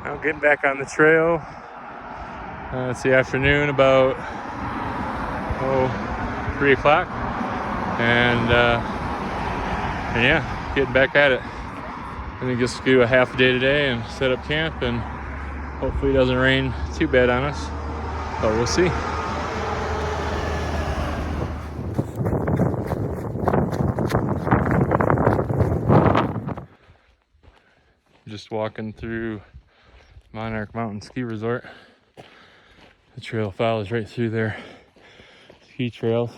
Now getting back on the trail. It's the afternoon, about 3 o'clock, and yeah, getting back at it. I think just do a half a day today and set up camp, and hopefully it doesn't rain too bad on us, but we'll see. Just walking through Monarch Mountain Ski Resort. The trail follows right through their ski trails,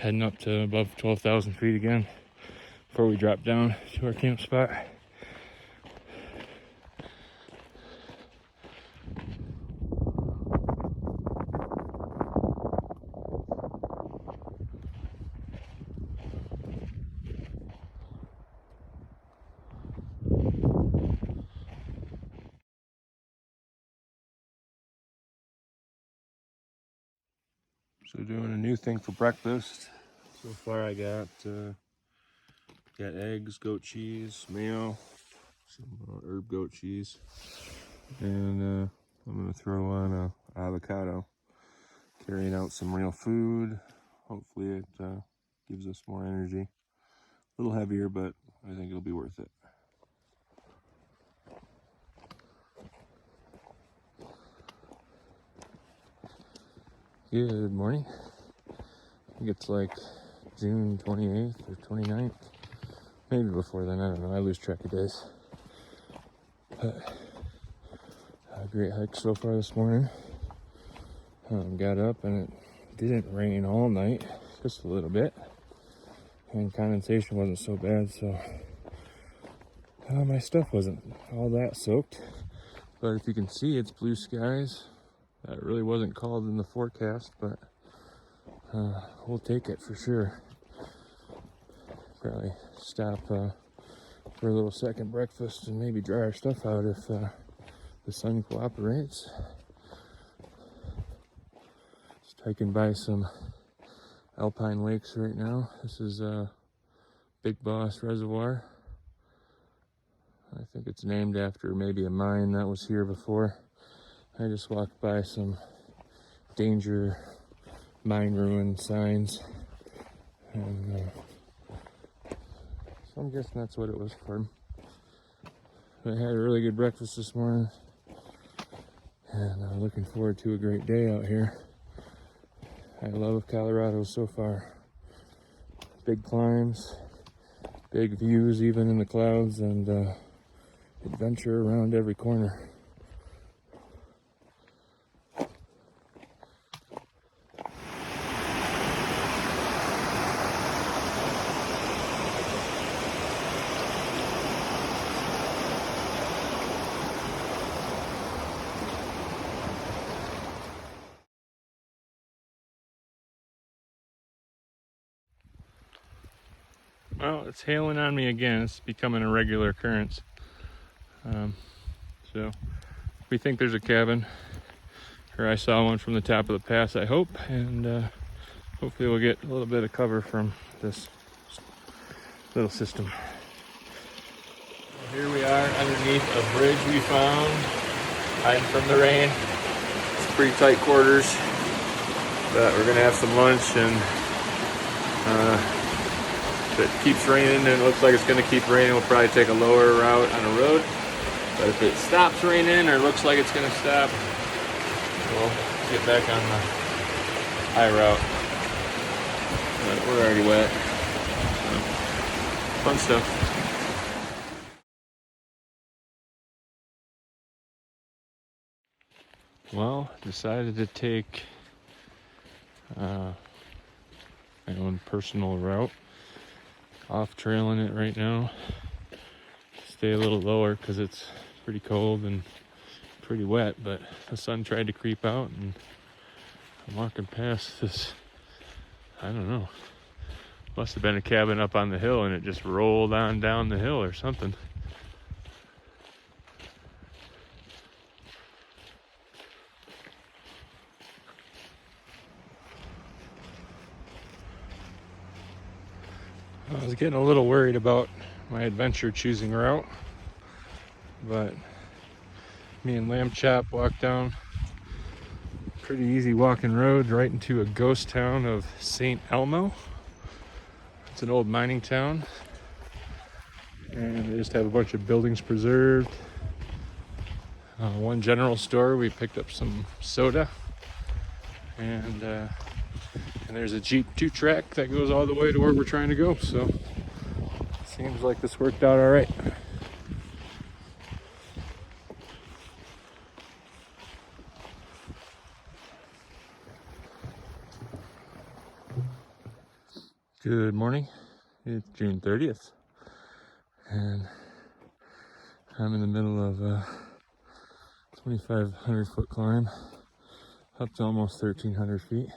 heading up to above 12,000 feet again before we drop down to our camp spot. So doing a new thing for breakfast. So far I got eggs, goat cheese, mayo, some herb goat cheese, and I'm gonna throw on a avocado, carrying out some real food. Hopefully it gives us more energy. A little heavier, but I think it'll be worth it. Good morning. I think it's like June 28th or 29th. Maybe before then, I don't know. I lose track of days. But a great hike so far this morning. Got up and it didn't rain all night, just a little bit. And condensation wasn't so bad, so my stuff wasn't all that soaked. But if you can see, it's blue skies. That really wasn't called in the forecast, but we'll take it for sure. Probably stop for a little second breakfast and maybe dry our stuff out if the sun cooperates. Just hiking by some alpine lakes right now. This is Big Boss Reservoir. I think it's named after maybe a mine that was here before. I just walked by some danger mine ruin signs, and so I'm guessing that's what it was for. I had a really good breakfast this morning, and I'm looking forward to a great day out here. I love Colorado so far. Big climbs, big views even in the clouds, and adventure around every corner. Well, it's hailing on me again. It's becoming a regular occurrence. So we think there's a cabin, or I saw one from the top of the pass, I hope, and hopefully we'll get a little bit of cover from this little system. Here we are underneath a bridge we found, hiding from the rain. It's pretty tight quarters, but we're gonna have some lunch, and if it keeps raining and it looks like it's going to keep raining, we'll probably take a lower route on the road. But if it stops raining or looks like it's going to stop, we'll get back on the high route. But we're already wet. So, fun stuff. Well, decided to take my own personal route. Off trailing it right now. Stay a little lower because it's pretty cold and pretty wet, but the sun tried to creep out, and I'm walking past this, I don't know, must have been a cabin up on the hill, and it just rolled on down the hill or something. I was getting a little worried about my adventure choosing route. but me and Lamb Chop walked down pretty easy walking road right into a ghost town of St. Elmo. It's an old mining town, and they just have a bunch of buildings preserved. One general store, we picked up some soda, and there's a Jeep 2-track that goes all the way to where we're trying to go, so seems like this worked out all right. Good morning. It's June 30th, and I'm in the middle of a 2,500 foot climb up to almost 1,300 feet.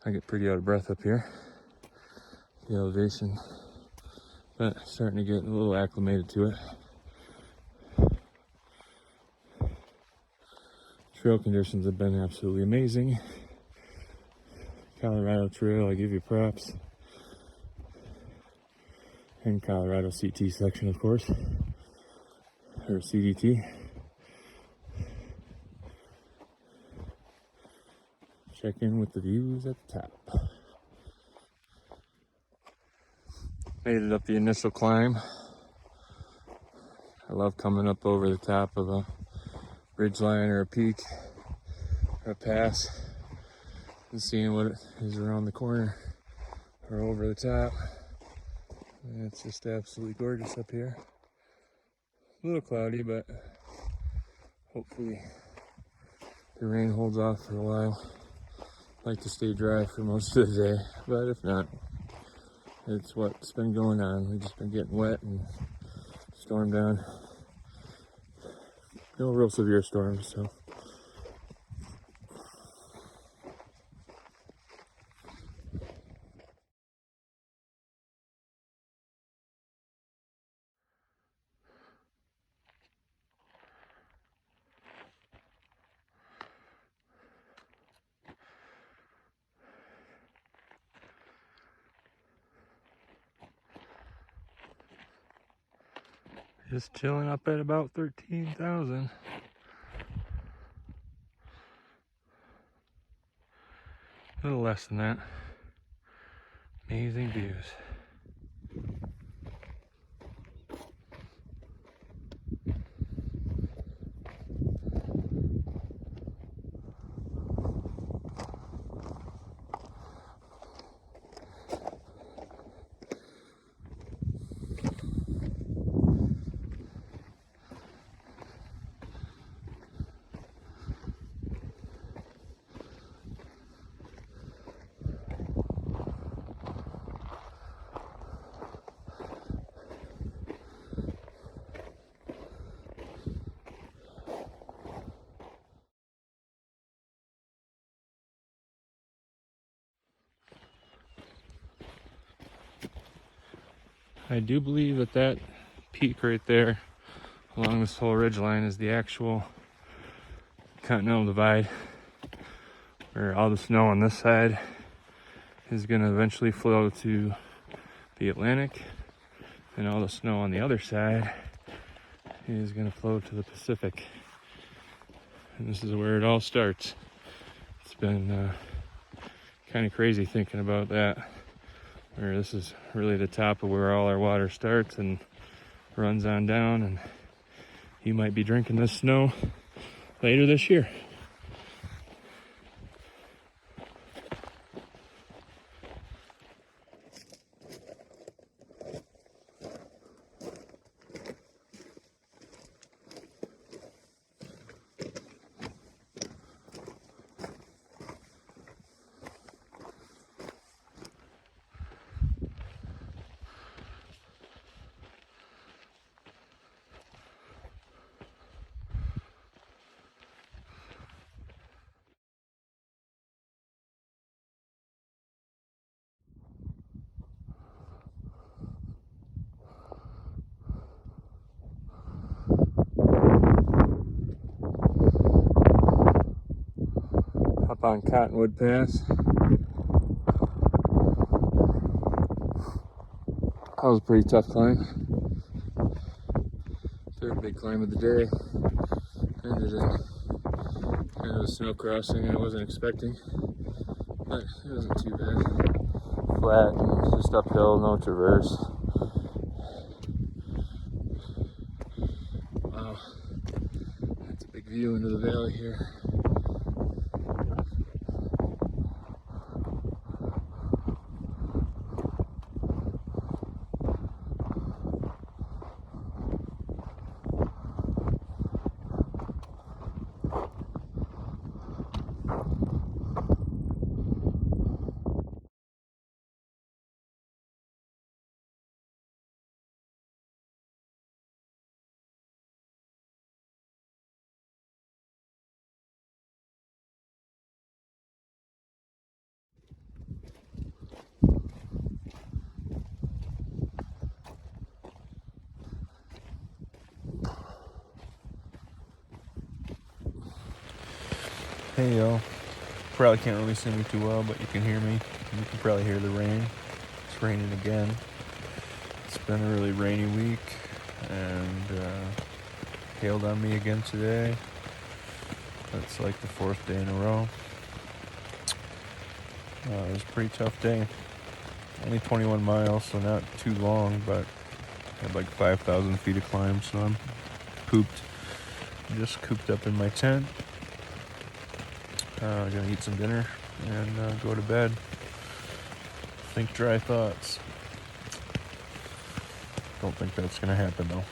I get pretty out of breath up here, the elevation, but starting to get a little acclimated to it. Trail conditions have been absolutely amazing. Colorado Trail, I give you props. And Colorado CT section, of course, or CDT. Check in with the views at the top. Made it up the initial climb. I love coming up over the top of a ridgeline or a peak or a pass and seeing what is around the corner or over the top. And it's just absolutely gorgeous up here. A little cloudy, but hopefully the rain holds off for a while. Like to stay dry for most of the day, but if not, it's what's been going on. We've just been getting wet and stormed down. No real severe storms, so. Just chilling up at about 13,000. A little less than that. Amazing views. I do believe that that peak right there along this whole ridge line is the actual Continental Divide, where all the snow on this side is going to eventually flow to the Atlantic, and all the snow on the other side is going to flow to the Pacific. And this is where it all starts. It's been kind of crazy thinking about that, where this is really the top of where all our water starts and runs on down, and you might be drinking this snow later this year. Up on Cottonwood Pass. That was a pretty tough climb. Third big climb of the day. Ended in kind of a snow crossing I wasn't expecting, but it wasn't too bad. Flat and just uphill, no traverse. Wow, that's a big view into the valley here. Hey y'all, probably can't really see me too well, but you can hear me. You can probably hear the rain. It's raining again. It's been a really rainy week, and hailed on me again today. That's like the 4th day in a row. It was a pretty tough day. Only 21 miles, so not too long, but I had like 5,000 feet of climb, so I'm just cooped up in my tent. Gonna eat some dinner and go to bed. Think dry thoughts. Don't think that's gonna happen though.